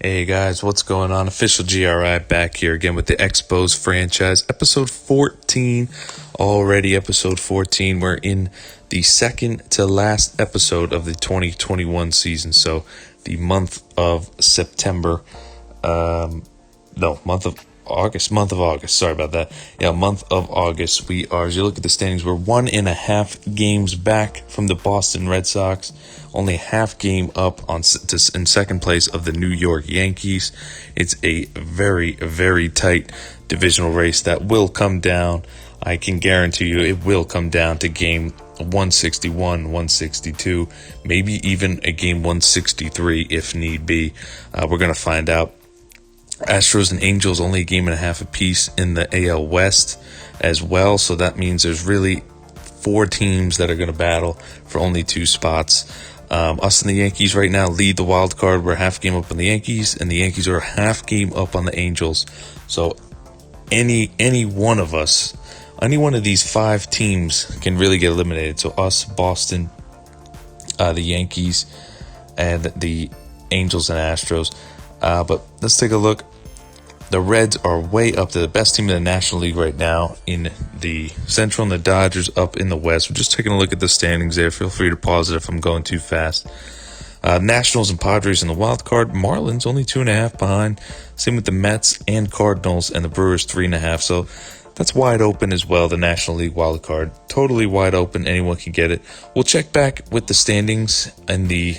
Hey guys, what's going on? Official GRI back here again with the Expos franchise, episode 14. Already episode 14. We're in the second to last episode of the 2021 season. So the month of September, month of August. Sorry about that. Yeah, month of August. We are, as you look at the standings, we're 1.5 games back from the Boston Red Sox. Only a half game up in second place of the New York Yankees. It's a very, very tight divisional race that will come down. I can guarantee you it will come down to game 161, 162, maybe even a game 163 if need be. We're going to find out. Astros and Angels only a game and a half apiece in the AL West as well. So that means there's really 4 teams that are going to battle for only 2 spots. Us and the Yankees right now lead the wild card. We're a half game up on the Yankees, and the Yankees are a half game up on the Angels. So any one of us, any one of these 5 teams can really get eliminated. So us, Boston, the Yankees, and the Angels and Astros. But let's take a look. The Reds are way up to the best team in the National League right now in the Central, and the Dodgers up in the West. We're just taking a look at the standings there. Feel free to pause it if I'm going too fast. Nationals and Padres in the wild card. Marlins only 2.5 behind. Same with the Mets and Cardinals, and the Brewers 3.5. So that's wide open as well. The National League wild card, totally wide open. Anyone can get it. We'll check back with the standings in the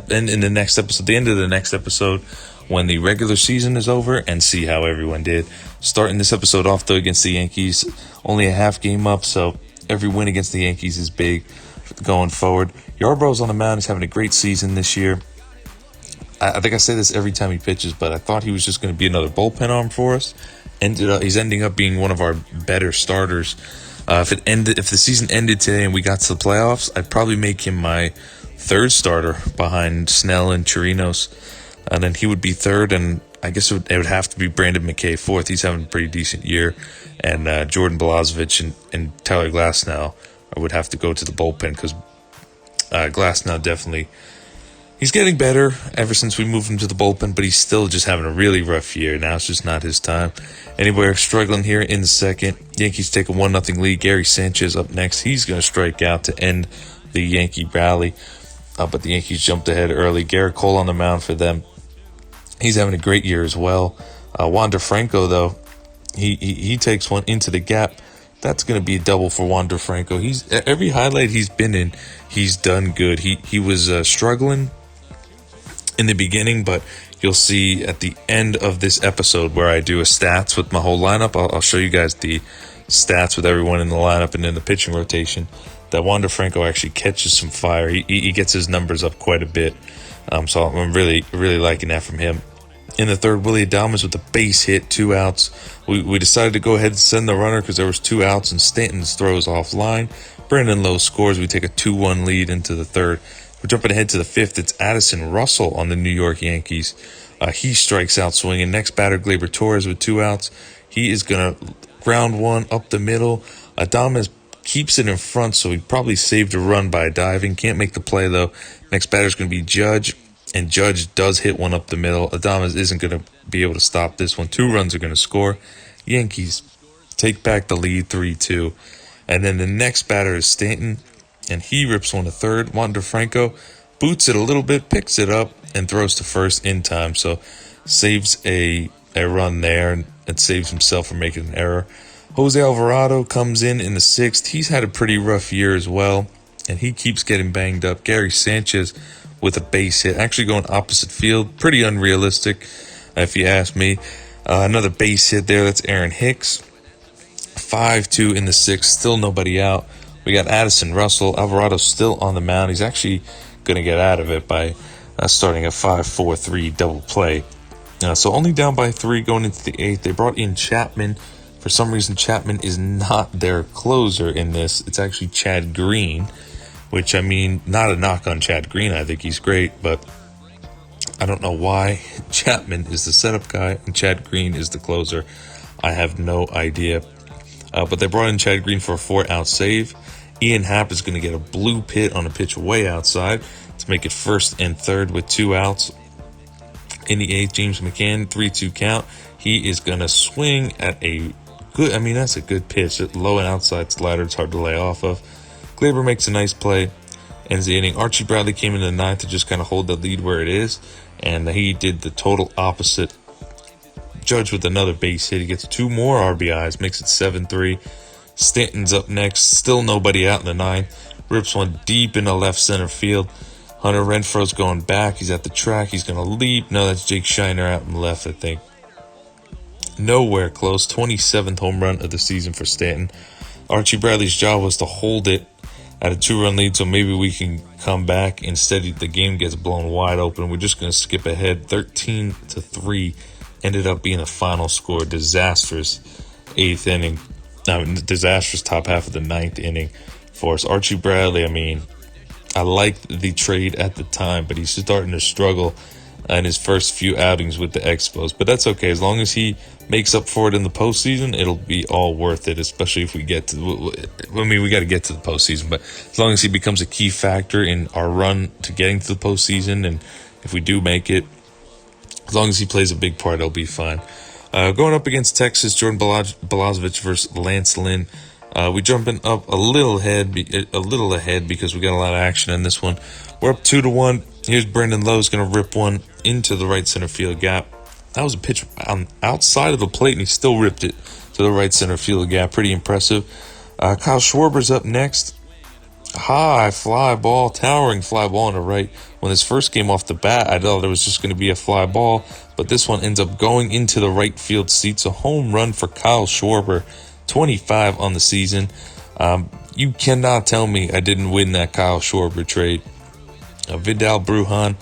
in the next episode, the end of the next episode, when the regular season is over, and see how everyone did. Starting this episode off though against the Yankees, only a half game up, so every win against the Yankees is big going forward. Yarborough's on the mound. He's having a great season this year. I think I say this every time he pitches, but I thought he was just going to be another bullpen arm for us. He's ending up being one of our better starters. If the season ended today and we got to the playoffs, I'd probably make him my third starter behind Snell and Chirinos. And then he would be third, and I guess it would have to be Brandon McKay fourth. He's having a pretty decent year. And Jordan Balazovic and Tyler Glasnow would have to go to the bullpen, because Glasnow definitely, he's getting better ever since we moved him to the bullpen, but he's still just having a really rough year. Now it's just not his time. Anyway, we're struggling here in the second. Yankees take a 1-0 lead. Gary Sanchez up next. He's going to strike out to end the Yankee rally. But the Yankees jumped ahead early. Garrett Cole on the mound for them. He's having a great year as well. Wander Franco, though, he takes one into the gap. That's going to be a double for Wander Franco. Every highlight he's been in, he's done good. He was struggling in the beginning, but you'll see at the end of this episode where I do a stats with my whole lineup. I'll show you guys the stats with everyone in the lineup and in the pitching rotation, that Wander Franco actually catches some fire. He gets his numbers up quite a bit. So I'm really, really liking that from him. In the third, Willie Adames with a base hit, 2 outs. We decided to go ahead and send the runner because there was 2 outs and Stanton's throws offline. Brandon Lowe scores. We take a 2-1 lead into the third. We're jumping ahead to the fifth. It's Addison Russell on the New York Yankees. He strikes out swinging. Next batter, Gleyber Torres with 2 outs. He is going to ground one up the middle. Adames keeps it in front, so he probably saved a run by diving. Can't make the play, though. Next batter is going to be Judge, and Judge does hit one up the middle. Adames isn't going to be able to stop this one. 2 runs are going to score. Yankees take back the lead 3-2. And then the next batter is Stanton, and he rips one to third. Wander Franco boots it a little bit, picks it up, and throws to first in time. So saves a run there and saves himself from making an error. Jose Alvarado comes in the 6th. He's had a pretty rough year as well, and he keeps getting banged up. Gary Sanchez with a base hit, actually going opposite field. Pretty unrealistic, if you ask me. Another base hit there. That's Aaron Hicks. 5-2 in the 6th. Still nobody out. We got Addison Russell. Alvarado's still on the mound. He's actually going to get out of it by starting a 5-4-3 double play. So only down by 3 going into the 8th. They brought in Chapman. For some reason, Chapman is not their closer in this. It's actually Chad Green, which, I mean, not a knock on Chad Green. I think he's great, but I don't know why Chapman is the setup guy and Chad Green is the closer. I have no idea. But they brought in Chad Green for a 4-out save. Ian Happ is going to get a blue pit on a pitch way outside to make it first and third with 2 outs. In the 8th, James McCann, 3-2 count. He is going to swing at a good, I mean, that's a good pitch. Low and outside slider, it's hard to lay off of. Glaber makes a nice play, ends the inning. Archie Bradley came in the 9th to just kind of hold the lead where it is, and he did the total opposite. Judge with another base hit. He gets 2 more RBIs, makes it 7-3. Stanton's up next, still nobody out in the 9th. Rips one deep into left center field. Hunter Renfroe's going back. He's at the track. He's going to leap. No, that's Jake Shiner out in left, I think. Nowhere close. 27th home run of the season for Stanton. Archie Bradley's job was to hold it at a 2-run lead, so maybe we can come back. Instead, the game gets blown wide open. We're just going to skip ahead. 13-3 ended up being the final score. Disastrous 8th inning. Disastrous top half of the 9th inning for us. Archie Bradley, I mean, I liked the trade at the time, but he's starting to struggle in his first few outings with the Expos. But that's okay. As long as he makes up for it in the postseason, it'll be all worth it, especially if we get to, I mean, we got to get to the postseason, but as long as he becomes a key factor in our run to getting to the postseason, and if we do make it, as long as he plays a big part, it'll be fine. Going up against Texas, Jordan Balazovic versus Lance Lynn. We're jumping up a little ahead because we got a lot of action in this one. We're up 2-1. Here's Brandon Lowe's going to rip one into the right center field gap. That was a pitch outside of the plate, and he still ripped it to the right center field gap. Pretty impressive. Kyle Schwarber's up next. High fly ball, towering fly ball on the right. When this first came off the bat, I thought it was just going to be a fly ball, but this one ends up going into the right field seats. A home run for Kyle Schwarber. 25 on the season. You cannot tell me I didn't win that Kyle Schwarber trade. Vidal Brujan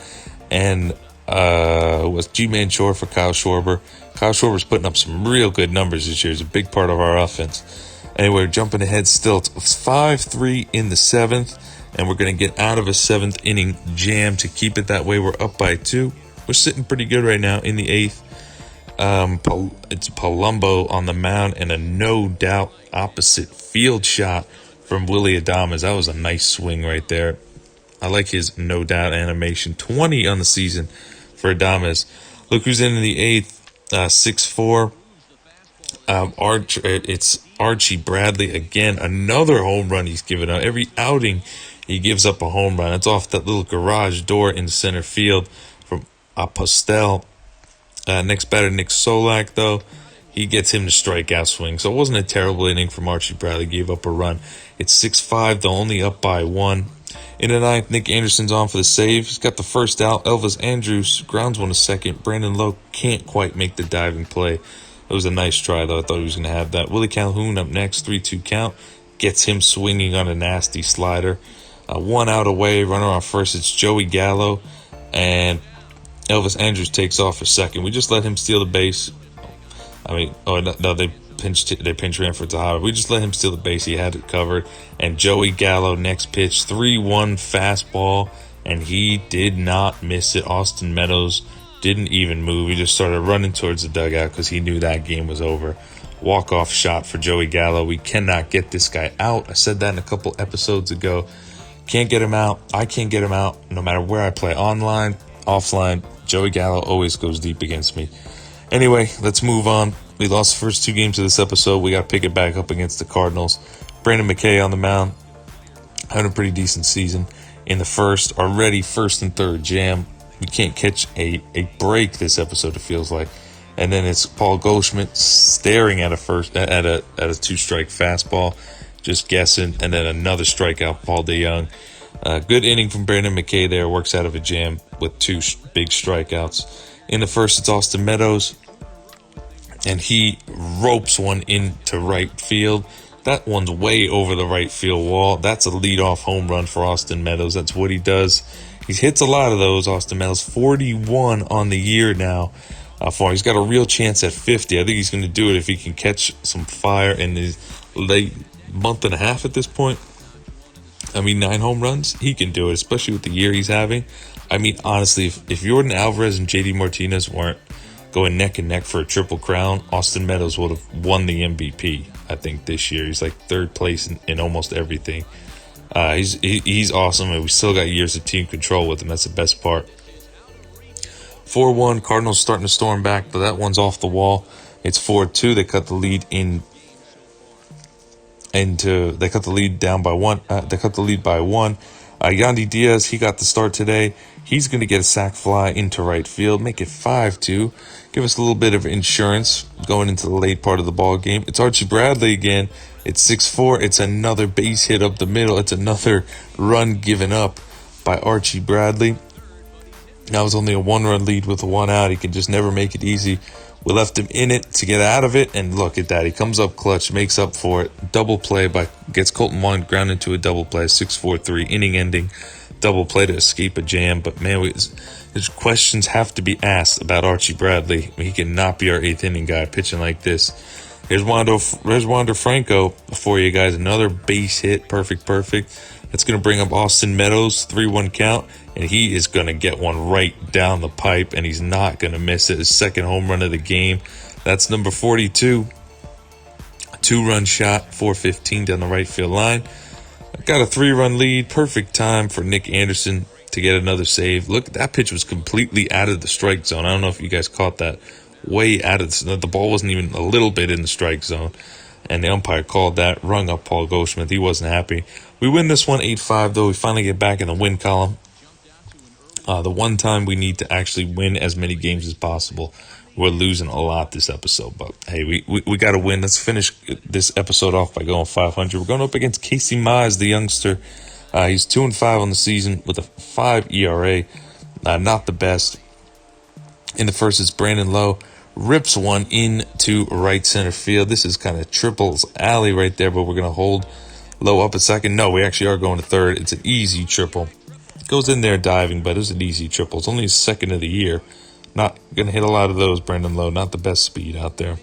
and was G-Man Shore for Kyle Schwarber. Kyle Schwarber's putting up some real good numbers this year. He's a big part of our offense. Anyway, jumping ahead still. It's 5-3 in the 7th, and we're going to get out of a 7th inning jam to keep it that way. We're up by 2. We're sitting pretty good right now in the 8th. It's Palumbo on the mound and a no doubt opposite field shot from Willy Adames. That was a nice swing right there. I like his no doubt animation. 20 on the season for Adames. Look who's in the 8th. 6-4. It's Archie Bradley again. Another home run he's given up. Every outing he gives up a home run. It's off that little garage door in center field from Apostel. Next batter, Nick Solak, though. He gets him to strikeout swing. So it wasn't a terrible inning from Archie Bradley. Gave up a run. It's 6-5, though, only up by 1. In the 9th, Nick Anderson's on for the save. He's got the first out. Elvis Andrews grounds one to second. Brandon Lowe can't quite make the diving play. It was a nice try, though. I thought he was going to have that. Willie Calhoun up next, 3-2 count. Gets him swinging on a nasty slider. 1 out away, runner on first. It's Joey Gallo. And Elvis Andrews takes off for second. We just let him steal the base. They pinch ran for Tejada. We just let him steal the base. He had it covered. And Joey Gallo, next pitch, 3-1 fastball, and he did not miss it. Austin Meadows didn't even move. He just started running towards the dugout because he knew that game was over. Walk-off shot for Joey Gallo. We cannot get this guy out. I said that in a couple episodes ago. Can't get him out. I can't get him out no matter where I play. Online, offline, Joey Gallo always goes deep against me. Anyway, let's move on. We lost the first 2 games of this episode. We got to pick it back up against the Cardinals. Brandon McKay on the mound. Having a pretty decent season. In the first, already first and third jam. We can't catch a break this episode, it feels like. And then it's Paul Goldschmidt staring at a 2-strike fastball, just guessing, and then another strikeout, Paul DeYoung. Good inning from Brandon McKay there. Works out of a jam with 2 big strikeouts. In the first, it's Austin Meadows, and he ropes one into right field. That one's way over the right field wall. That's a leadoff home run for Austin Meadows. That's what he does. He hits a lot of those, Austin Meadows. 41 on the year now. He's got a real chance at 50. I think he's going to do it if he can catch some fire in his late month and a half at this point. 9 home runs. He can do it, especially with the year he's having. Honestly, if Jordan Alvarez and JD Martinez weren't going neck and neck for a triple crown, Austin Meadows would have won the MVP, I think, this year. He's like 3rd place in almost everything. He's awesome, and we still got years of team control with him. That's the best part. 4-1. Cardinals starting to storm back, but that one's off the wall. It's 4-2. They cut the lead they cut the lead down by one. They cut the lead by one. Yandy Diaz, he got the start today. He's going to get a sac fly into right field, make it 5-2. Give us a little bit of insurance going into the late part of the ball game. It's Archie Bradley again. It's 6-4. It's another base hit up the middle. It's another run given up by Archie Bradley. That was only a 1-run lead with a 1 out. He can just never make it easy. We left him in it to get out of it, and look at that. He comes up clutch, makes up for it. Double play gets Colton Wong ground into a double play, 6-4-3, inning-ending double play to escape a jam. But man, there's questions have to be asked about Archie Bradley. He cannot be our 8th inning guy pitching like this. Here's Wander Franco for you guys. Another base hit, perfect. That's going to bring up Austin Meadows, 3-1 count, and he is going to get one right down the pipe, and he's not going to miss it. His second home run of the game. That's number 42. A 2-run shot, 415 down the right field line. Got a 3-run lead. Perfect time for Nick Anderson to get another save. Look, that pitch was completely out of the strike zone. I don't know if you guys caught that. Way out of the ball wasn't even a little bit in the strike zone. And the umpire called that, rung up Paul Goldschmidt. He wasn't happy. We win this one 8-5, though. We finally get back in the win column. The one time we need to actually win as many games as possible. We're losing a lot this episode, but hey, we got to win. Let's finish this episode off by going 500. We're going up against Casey Mize, the youngster. He's 2-5 on the season with a 5 ERA. Not the best. In the first, it's Brandon Lowe. Rips one into right center field. This is kind of triples alley right there, but we're going to hold Lowe up at second. No, we actually are going to third. It's an easy triple. Goes in there diving, but it's an easy triple. It's only his second of the year. Not going to hit a lot of those, Brandon Lowe. Not the best speed out there.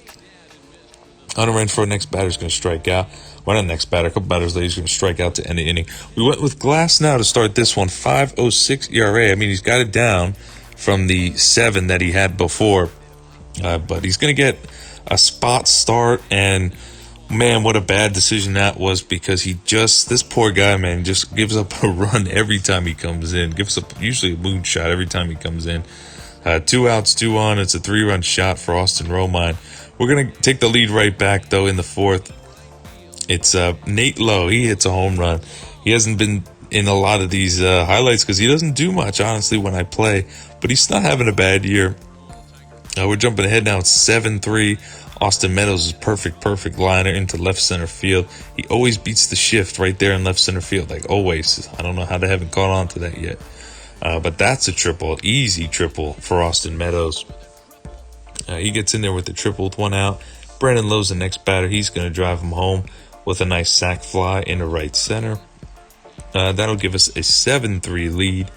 Hunter Renfroe, next batter's going to strike out. Well, not next batter. A couple batters later, he's going to strike out to end the inning. We went with Glass now to start this one. 5.06 ERA. I mean, he's got it down from the 7 that he had before. But he's going to get a spot start, and man, what a bad decision that was, because this poor guy, man, just gives up a run every time he comes in. Gives up usually a moonshot every time he comes in. 2 outs, 2 on. It's a 3-run shot for Austin Romine. We're going to take the lead right back, though, in the 4th. It's Nate Lowe. He hits a home run. He hasn't been in a lot of these highlights because he doesn't do much, honestly, when I play. But he's not having a bad year. We're jumping ahead now. It's 7-3. Austin Meadows is perfect liner into left center field. He always beats the shift right there in left center field, like always. I don't know how they haven't caught on to that yet. But that's a triple, easy triple for Austin Meadows. He gets in there with the triple with 1 out. Brandon Lowe's the next batter. He's going to drive him home with a nice sac fly into right center. That'll give us a 7-3 lead.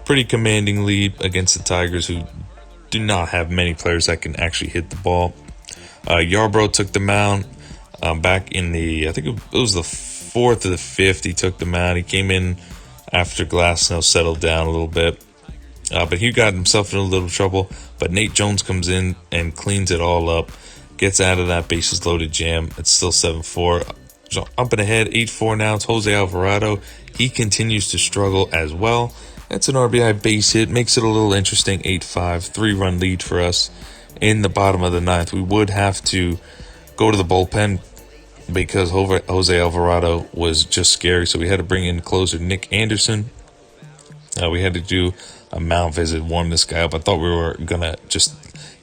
Pretty commanding lead against the Tigers, who do not have many players that can actually hit the ball. Yarbrough took the mound back in I think it was the 4th or the 5th. He took the mound. He came in after Glasnow settled down a little bit. But he got himself in a little trouble. But Nate Jones comes in and cleans it all up. Gets out of that bases loaded jam. It's still 7-4. Up and ahead, 8-4 now. It's Jose Alvarado. He continues to struggle as well. That's an RBI base hit. Makes it a little interesting. 8-5, 3-run lead for us in the bottom of the 9th. We would have to go to the bullpen because Jose Alvarado was just scary. So we had to bring in closer Nick Anderson. We had to do a mound visit, warm this guy up. I thought we were going to just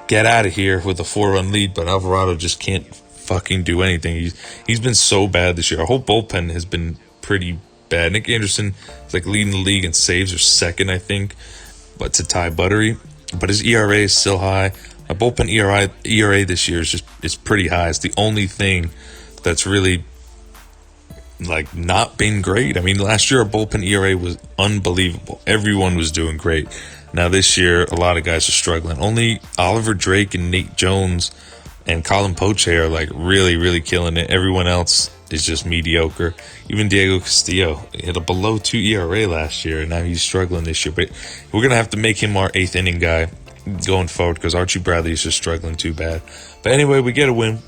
get out of here with a 4-run lead, but Alvarado just can't fucking do anything. He's been so bad this year. Our whole bullpen has been pretty bad. Nick Anderson is like leading the league in saves, or second, I think, but to Ty Buttery. But his ERA is still high. Our bullpen ERA this year is pretty high. It's the only thing that's really like not been great. I mean, last year our bullpen ERA was unbelievable. Everyone was doing great. Now this year, a lot of guys are struggling. Only Oliver Drake and Nate Jones and Colin Poche are like really killing it. Everyone else is just mediocre. Even Diego Castillo hit a below 2 ERA last year, and now he's struggling this year. But we're going to have to make him our 8th inning guy going forward because Archie Bradley is just struggling too bad. But anyway, we get a win.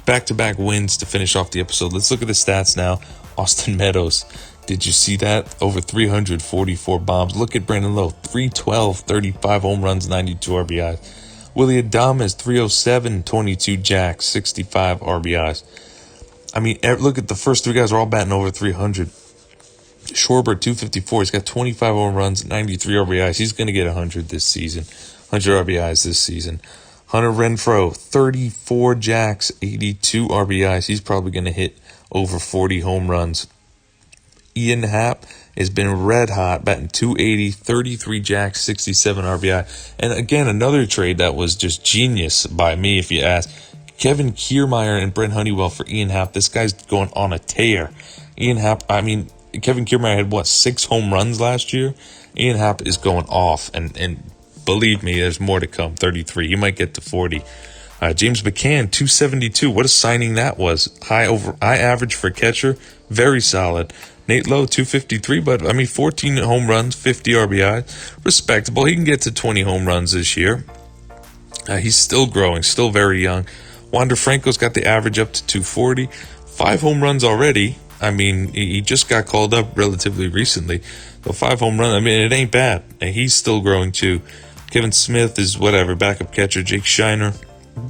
Back-to-back wins to finish off the episode. Let's look at the stats now. Austin Meadows, Did you see that? Over 344 bombs. Look at Brandon Lowe, 312, 35 home runs, 92 RBIs. Willie Adames, 307, 22 jacks, 65 RBIs. I mean, look at the first three guys are all batting over 300. Schwarber, 254. He's got 25 home runs, 93 RBIs. He's going to get 100 this season. 100 RBIs this season. Hunter Renfroe, 34 jacks, 82 RBIs. He's probably going to hit over 40 home runs. Ian Happ has been red hot, batting 280, 33 jacks, 67 RBI. And again, another trade that was just genius by me, if you ask. Kevin Kiermaier and Brent Honeywell for Ian Happ. This guy's going on a tear. Ian Happ, I mean, Kevin Kiermaier had, 6 home runs last year? Ian Happ is going off, and believe me, there's more to come, 33. He might get to 40. James McCann, 272. What a signing that was. High average for catcher. Very solid. Nate Lowe, 253, but, 14 home runs, 50 RBI. Respectable. He can get to 20 home runs this year. He's still growing, still very young. Wander Franco's got the average up to 240. 5 home runs already. He just got called up relatively recently. So 5 home runs, it ain't bad. And he's still growing too. Kevin Smith is backup catcher. Jake Shiner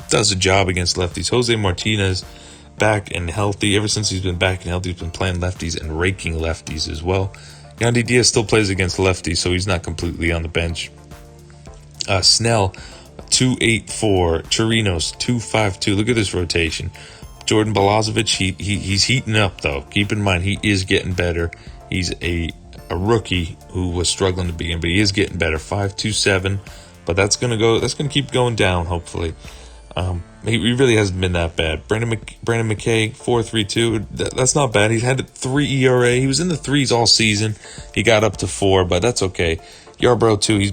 does a job against lefties. Jose Martinez, back and healthy. Ever since he's been back and healthy, he's been playing lefties and raking lefties as well. Yandy Diaz still plays against lefties, so he's not completely on the bench. Snell, 284. Chirinos, 252. Look at this rotation. Jordan Balazovic, he's heating up, though. Keep in mind, he is getting better. He's a rookie who was struggling to begin, but he is getting better. 5.27, but that's gonna keep going down, hopefully. He really hasn't been that bad. Brandon McKay, 4.32. That's not bad. He's had a 3 ERA. He was in the 3s all season. He got up to 4, but that's okay. Yarbrough too. He's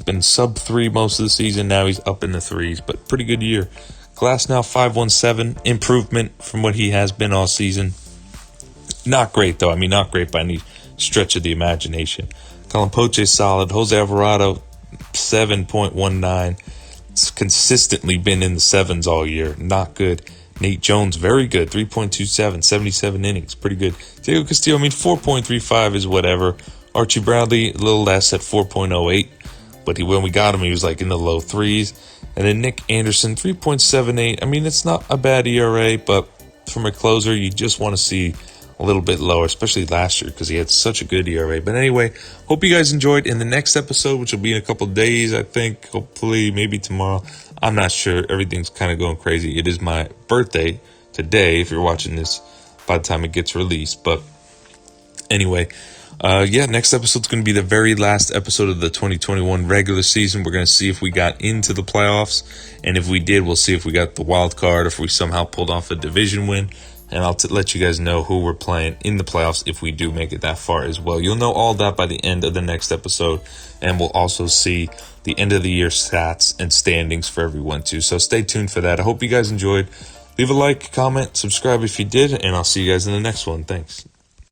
been sub 3 most of the season. Now he's up in the 3s, but pretty good year. Glass now 5.17, improvement from what he has been all season. Not great though. Not great by any stretch of the imagination. Colin Poche solid. Jose Alvarado 7.19. It's consistently been in the 7s all year. Not good. Nate Jones very good. 3.27, 77 innings, pretty good. Diego Castillo 4.35 is whatever. Archie Bradley a little less at 4.08, but when we got him he was in the low 3s. And then Nick Anderson, 3.78. It's not a bad ERA, but from a closer, you just want to see a little bit lower, especially last year because he had such a good ERA. But anyway, hope you guys enjoyed. In the next episode, which will be in a couple of days, I think, hopefully, maybe tomorrow. I'm not sure. Everything's kind of going crazy. It is my birthday today, if you're watching this by the time it gets released. But anyway, next episode's going to be the very last episode of the 2021 regular season. We're going to see if we got into the playoffs, and if we did, we'll see if we got the wild card, if we somehow pulled off a division win, and I'll let you guys know who we're playing in the playoffs if we do make it that far as well. You'll know all that by the end of the next episode, and we'll also see the end of the year stats and standings for everyone too, so stay tuned for that. I hope you guys enjoyed. Leave a like, comment, subscribe if you did, and I'll see you guys in the next one. Thanks.